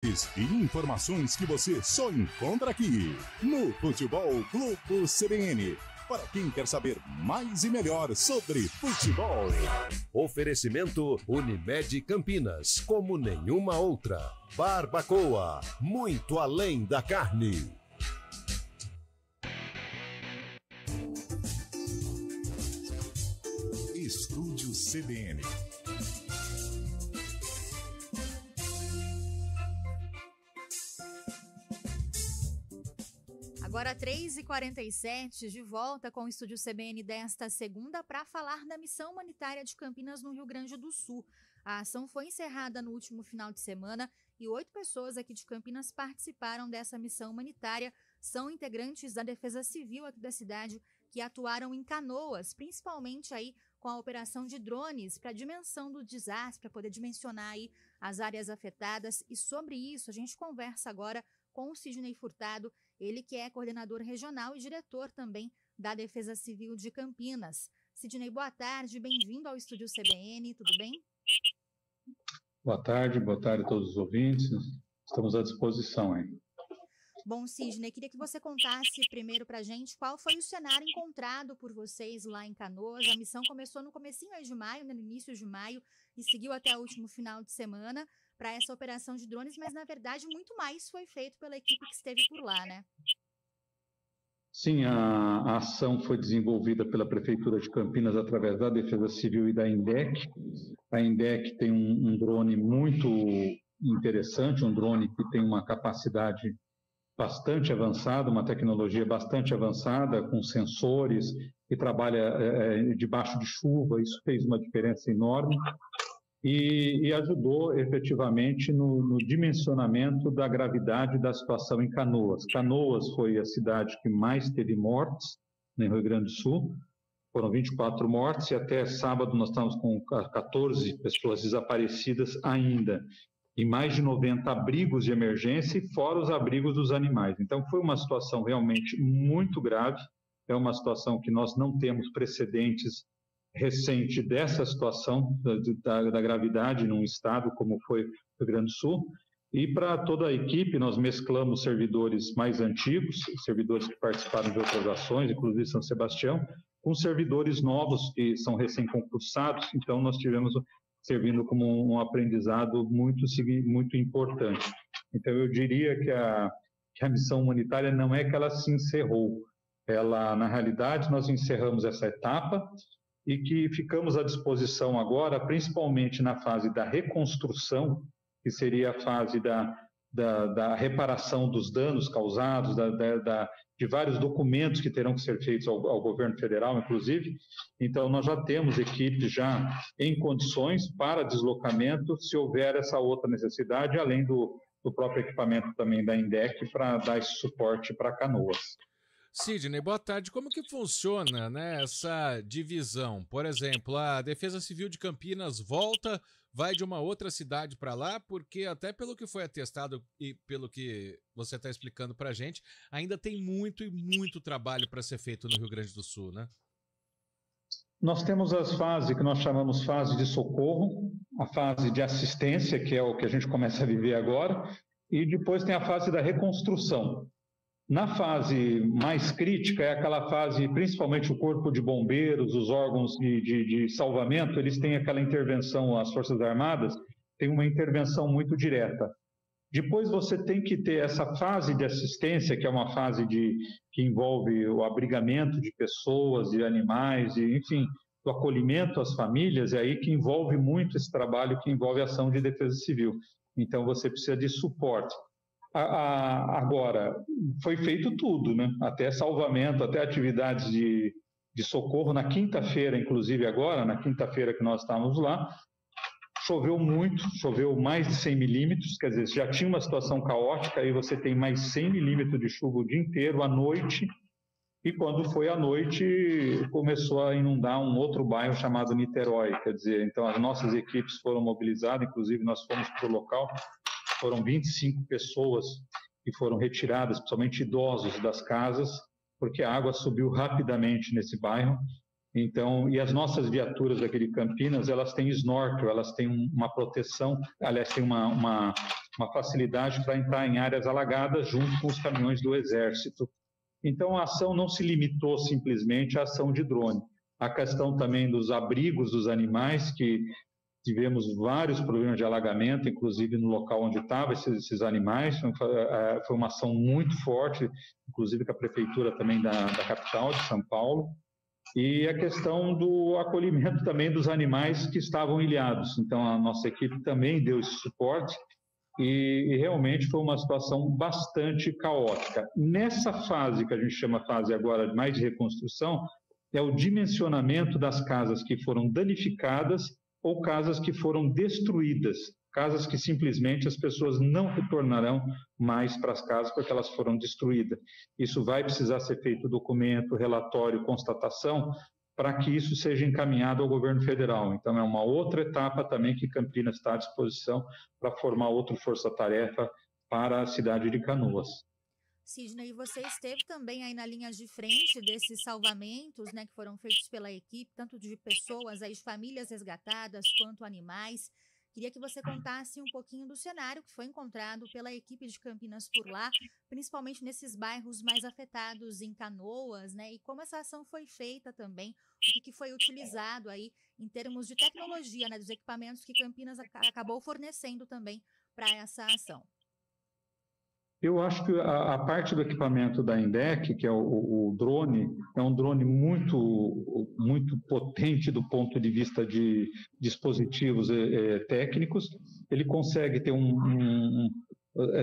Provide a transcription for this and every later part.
E informações que você só encontra aqui no Futebol Grupo CBN. Para quem quer saber mais e melhor sobre futebol. Oferecimento Unimed Campinas, como nenhuma outra. Barbacoa, muito além da carne. Estúdio CBN. Agora 3h47, de volta com o Estúdio CBN desta segunda para falar da missão humanitária de Campinas no Rio Grande do Sul. A ação foi encerrada no último final de semana e 8 pessoas aqui de Campinas participaram dessa missão humanitária. São integrantes da Defesa Civil aqui da cidade que atuaram em Canoas, principalmente aí com a operação de drones para a dimensão do desastre, para poder dimensionar aí as áreas afetadas. E sobre isso a gente conversa agora com o Sidney Furtado, ele que é coordenador regional e diretor também da Defesa Civil de Campinas. Sidney, boa tarde, bem-vindo ao Estúdio CBN, tudo bem? Boa tarde a todos os ouvintes, estamos à disposição aí. Bom, Sidney, queria que você contasse primeiro para a gente qual foi o cenário encontrado por vocês lá em Canoas. A missão começou no comecinho de maio, no início de maio, e seguiu até o último final de semana para essa operação de drones, mas na verdade muito mais foi feito pela equipe que esteve por lá, né? Sim, a ação foi desenvolvida pela Prefeitura de Campinas através da Defesa Civil e da INDEC. A INDEC tem um drone muito interessante, um drone que tem uma capacidade bastante avançada, uma tecnologia bastante avançada, com sensores, que trabalha debaixo de chuva. Isso fez uma diferença enorme e ajudou efetivamente no dimensionamento da gravidade da situação em Canoas. Canoas foi a cidade que mais teve mortes no Rio Grande do Sul, foram 24 mortes e até sábado nós estamos com 14 pessoas desaparecidas ainda, e mais de 90 abrigos de emergência e fora os abrigos dos animais. Então foi uma situação realmente muito grave, é uma situação que nós não temos precedentes recente dessa situação da gravidade num estado como foi o Rio Grande do Sul. E para toda a equipe nós mesclamos servidores mais antigos, servidores que participaram de outras ações, inclusive São Sebastião, com servidores novos que são recém-concursados. Então nós tivemos servindo como um aprendizado muito importante. Então eu diria que a missão humanitária não é que ela se encerrou, ela, na realidade, nós encerramos essa etapa e que ficamos à disposição agora, principalmente na fase da reconstrução, que seria a fase da reparação dos danos causados, de vários documentos que terão que ser feitos ao governo federal, inclusive. Então, nós já temos equipes já em condições para deslocamento, se houver essa outra necessidade, além do próprio equipamento também da INDEC, para dar esse suporte para Canoas. Sidney, boa tarde. Como que funciona, né, essa divisão? Por exemplo, a Defesa Civil de Campinas vai de uma outra cidade para lá, porque até pelo que foi atestado e pelo que você está explicando para a gente, ainda tem muito trabalho para ser feito no Rio Grande do Sul, né? Nós temos as fases que nós chamamos fase de socorro, a fase de assistência, que é o que a gente começa a viver agora, e depois tem a fase da reconstrução. Na fase mais crítica, é aquela fase, principalmente o Corpo de Bombeiros, os órgãos de salvamento, eles têm aquela intervenção, as Forças Armadas, tem uma intervenção muito direta. Depois você tem que ter essa fase de assistência, que é uma fase que envolve o abrigamento de pessoas, de animais, enfim, o acolhimento às famílias, é aí que envolve muito esse trabalho, que envolve a ação de defesa civil. Então você precisa de suporte. Agora, foi feito tudo, né? Até salvamento, até atividades de socorro. Na quinta-feira, inclusive agora, na quinta-feira que nós estávamos lá, choveu muito, choveu mais de 100 milímetros, quer dizer, já tinha uma situação caótica, aí você tem mais 100 milímetros de chuva o dia inteiro, à noite, e quando foi à noite, começou a inundar um outro bairro chamado Niterói, quer dizer, então as nossas equipes foram mobilizadas, inclusive nós fomos para o local, foram 25 pessoas que foram retiradas, principalmente idosos das casas, porque a água subiu rapidamente nesse bairro. Então, e as nossas viaturas aqui de Campinas, elas têm snorkel, elas têm uma proteção, aliás, tem uma uma facilidade para entrar em áreas alagadas junto com os caminhões do Exército. Então, a ação não se limitou simplesmente à ação de drone. A questão também dos abrigos dos animais, que tivemos vários problemas de alagamento, inclusive no local onde estavam esses animais. Foi uma ação muito forte, inclusive com a prefeitura também da capital, de São Paulo. E a questão do acolhimento também dos animais que estavam ilhados. Então, a nossa equipe também deu esse suporte e realmente foi uma situação bastante caótica. Nessa fase, que a gente chama fase agora mais de reconstrução, é o dimensionamento das casas que foram danificadas ou casas que foram destruídas, casas que simplesmente as pessoas não retornarão mais para as casas porque elas foram destruídas. Isso vai precisar ser feito documento, relatório, constatação, para que isso seja encaminhado ao governo federal. Então, é uma outra etapa também que Campinas está à disposição para formar outra força-tarefa para a cidade de Canoas. Sidney, você esteve também aí na linha de frente desses salvamentos, né, que foram feitos pela equipe, tanto de pessoas, aí, de famílias resgatadas, quanto animais. Queria que você contasse um pouquinho do cenário que foi encontrado pela equipe de Campinas por lá, principalmente nesses bairros mais afetados em Canoas, né, e como essa ação foi feita também, o que foi utilizado aí em termos de tecnologia, né, dos equipamentos que Campinas acabou fornecendo também para essa ação. Eu acho que a parte do equipamento da INDEC, que é o drone, é um drone muito potente do ponto de vista de dispositivos técnicos. Ele consegue ter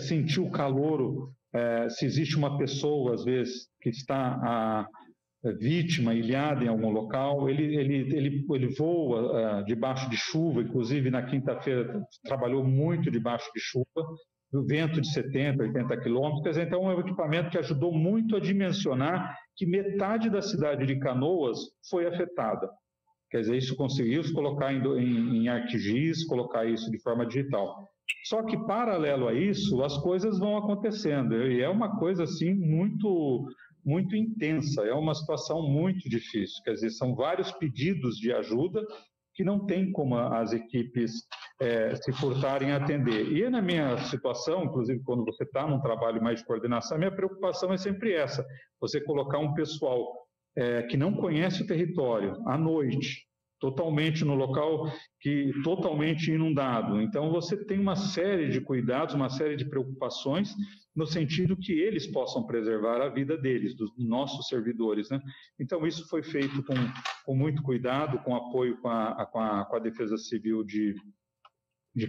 sentir o calor, se existe uma pessoa, às vezes, que está vítima, ilhada em algum local, ele voa debaixo de chuva, inclusive na quinta-feira trabalhou muito debaixo de chuva, do vento de 70, 80 quilômetros. Então, é um equipamento que ajudou muito a dimensionar que metade da cidade de Canoas foi afetada. Quer dizer, isso conseguiu colocar em ArcGIS, colocar isso de forma digital. Só que, paralelo a isso, as coisas vão acontecendo. E é uma coisa, assim, muito intensa. É uma situação muito difícil. Quer dizer, são vários pedidos de ajuda que não tem como as equipes se furtarem a atender. E na minha situação, inclusive quando você está num trabalho mais de coordenação, a minha preocupação é sempre essa, você colocar um pessoal que não conhece o território, à noite, totalmente no local totalmente inundado. Então, você tem uma série de cuidados, uma série de preocupações, no sentido que eles possam preservar a vida deles, dos nossos servidores, né? Então, isso foi feito com muito cuidado, com apoio com a Defesa Civil de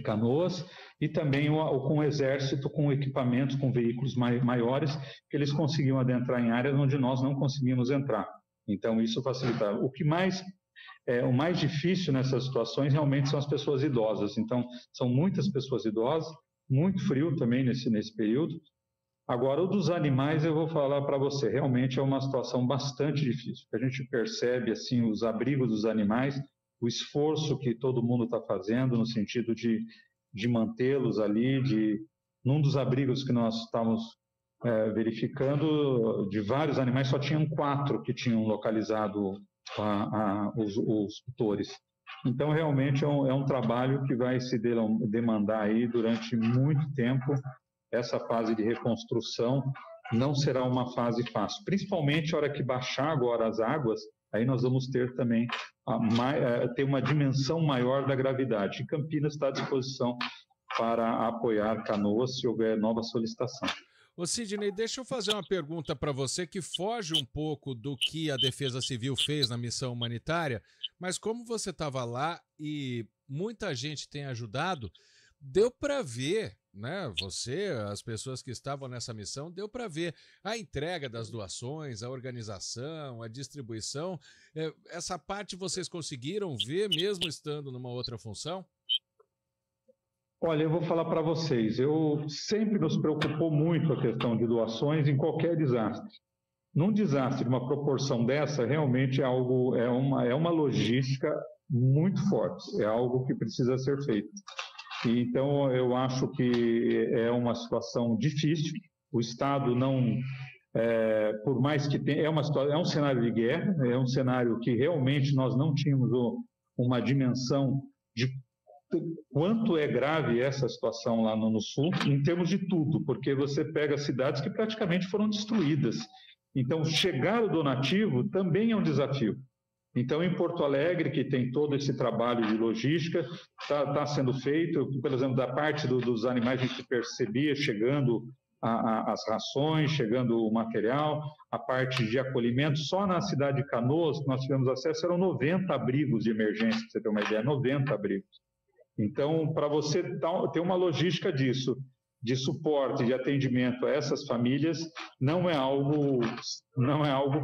Canoas e também com o Exército, com equipamentos, com veículos maiores, que eles conseguiam adentrar em áreas onde nós não conseguimos entrar. Então, isso facilitava. O mais difícil nessas situações realmente são as pessoas idosas. Então, são muitas pessoas idosas, muito frio também nesse período. Agora, o dos animais, eu vou falar para você, realmente é uma situação bastante difícil. A gente percebe, assim, os abrigos dos animais, o esforço que todo mundo está fazendo no sentido de mantê-los ali. Num dos abrigos que nós estávamos verificando, de vários animais, só tinham 4 que tinham localizado os tutores. Então, realmente é um trabalho que vai se demandar aí durante muito tempo. Essa fase de reconstrução não será uma fase fácil, principalmente a hora que baixar agora as águas, aí nós vamos ter também ter uma dimensão maior da gravidade. E Campinas está à disposição para apoiar Canoas se houver nova solicitação. Ô Sidney, deixa eu fazer uma pergunta para você que foge um pouco do que a Defesa Civil fez na missão humanitária, mas como você estava lá e muita gente tem ajudado, deu para ver, né? Você, as pessoas que estavam nessa missão, deu para ver a entrega das doações, a organização, a distribuição. Essa parte vocês conseguiram ver mesmo estando numa outra função? Olha, eu vou falar para vocês, sempre nos preocupou muito a questão de doações em qualquer desastre. Num desastre de uma proporção dessa, realmente é uma logística muito forte, é algo que precisa ser feito. Então, eu acho que é uma situação difícil. O Estado não, por mais que tenha, é um cenário de guerra, é um cenário que realmente nós não tínhamos uma dimensão de quanto é grave essa situação lá no sul, em termos de tudo, porque você pega cidades que praticamente foram destruídas. Então, chegar o donativo também é um desafio. Então, em Porto Alegre, que tem todo esse trabalho de logística, está sendo feito, por exemplo, da parte dos animais, a gente percebia chegando as rações, chegando o material, a parte de acolhimento. Só na cidade de Canoas, que nós tivemos acesso, eram 90 abrigos de emergência, para você ter uma ideia, 90 abrigos. Então, para você ter uma logística disso, de suporte, de atendimento a essas famílias, não é algo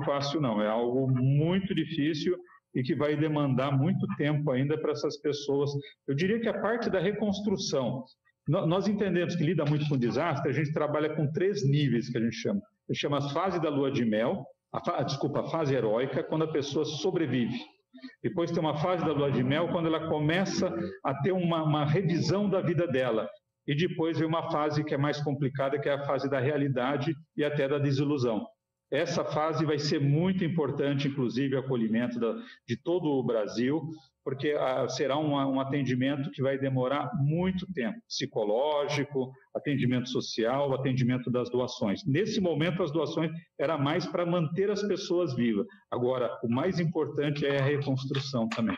fácil, não. É algo muito difícil e que vai demandar muito tempo ainda para essas pessoas. Eu diria que a parte da reconstrução, nós entendemos que lida muito com desastre, a gente trabalha com 3 níveis que a gente chama. A gente chama a fase da lua de mel, a fase heróica, quando a pessoa sobrevive. Depois tem uma fase da lua de mel, quando ela começa a ter uma revisão da vida dela. E depois vem uma fase que é mais complicada, que é a fase da realidade e até da desilusão. Essa fase vai ser muito importante, inclusive, o acolhimento de todo o Brasil, porque será um atendimento que vai demorar muito tempo, psicológico, atendimento social, atendimento das doações. Nesse momento, as doações eram mais para manter as pessoas vivas. Agora, o mais importante é a reconstrução também.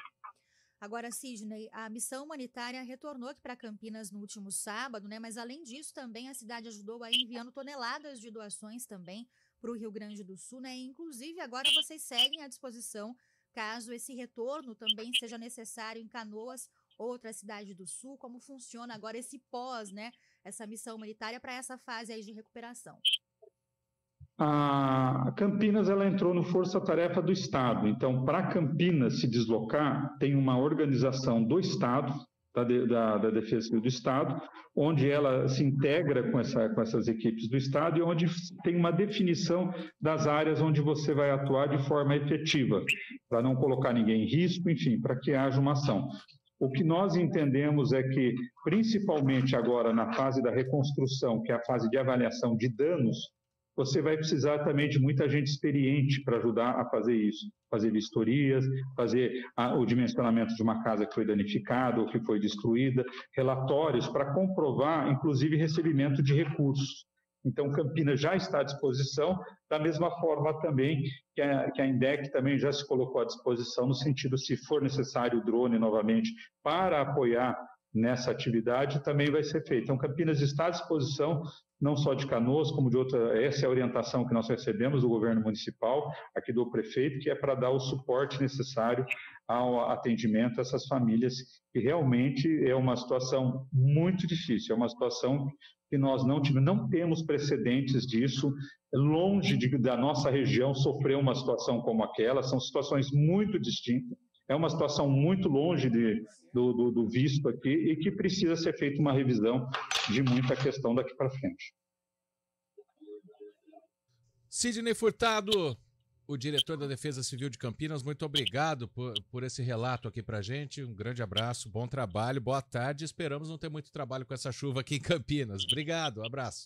Agora, Sidney, a missão humanitária retornou aqui para Campinas no último sábado, né? Mas, além disso, também a cidade ajudou aí enviando toneladas de doações também para o Rio Grande do Sul, né? E, inclusive, agora vocês seguem à disposição, caso esse retorno também seja necessário em Canoas, outra cidade do Sul. Como funciona agora esse pós, né? Essa missão humanitária para essa fase aí de recuperação? A Campinas ela entrou no força-tarefa do Estado. Então, para Campinas se deslocar, tem uma organização do Estado, da Defesa Civil do Estado, onde ela se integra com essas equipes do Estado e onde tem uma definição das áreas onde você vai atuar de forma efetiva, para não colocar ninguém em risco, enfim, para que haja uma ação. O que nós entendemos é que, principalmente agora na fase da reconstrução, que é a fase de avaliação de danos, você vai precisar também de muita gente experiente para ajudar a fazer isso, fazer vistorias, fazer o dimensionamento de uma casa que foi danificada ou que foi destruída, relatórios para comprovar, inclusive, recebimento de recursos. Então, Campinas já está à disposição, da mesma forma também que a INDEC também já se colocou à disposição, no sentido, se for necessário o drone novamente para apoiar nessa atividade, também vai ser feito. Então, Campinas está à disposição, não só de Canoas, como de outra. Essa é a orientação que nós recebemos do governo municipal, aqui do prefeito, que é para dar o suporte necessário ao atendimento a essas famílias, que realmente é uma situação muito difícil, é uma situação que nós não temos precedentes disso, longe da nossa região sofrer uma situação como aquela, são situações muito distintas, é uma situação muito longe do visto aqui e que precisa ser feita uma revisão de muita questão daqui para frente. Sidney Furtado, o diretor da Defesa Civil de Campinas, muito obrigado por esse relato aqui para a gente. Um grande abraço, bom trabalho, boa tarde. Esperamos não ter muito trabalho com essa chuva aqui em Campinas. Obrigado, abraço.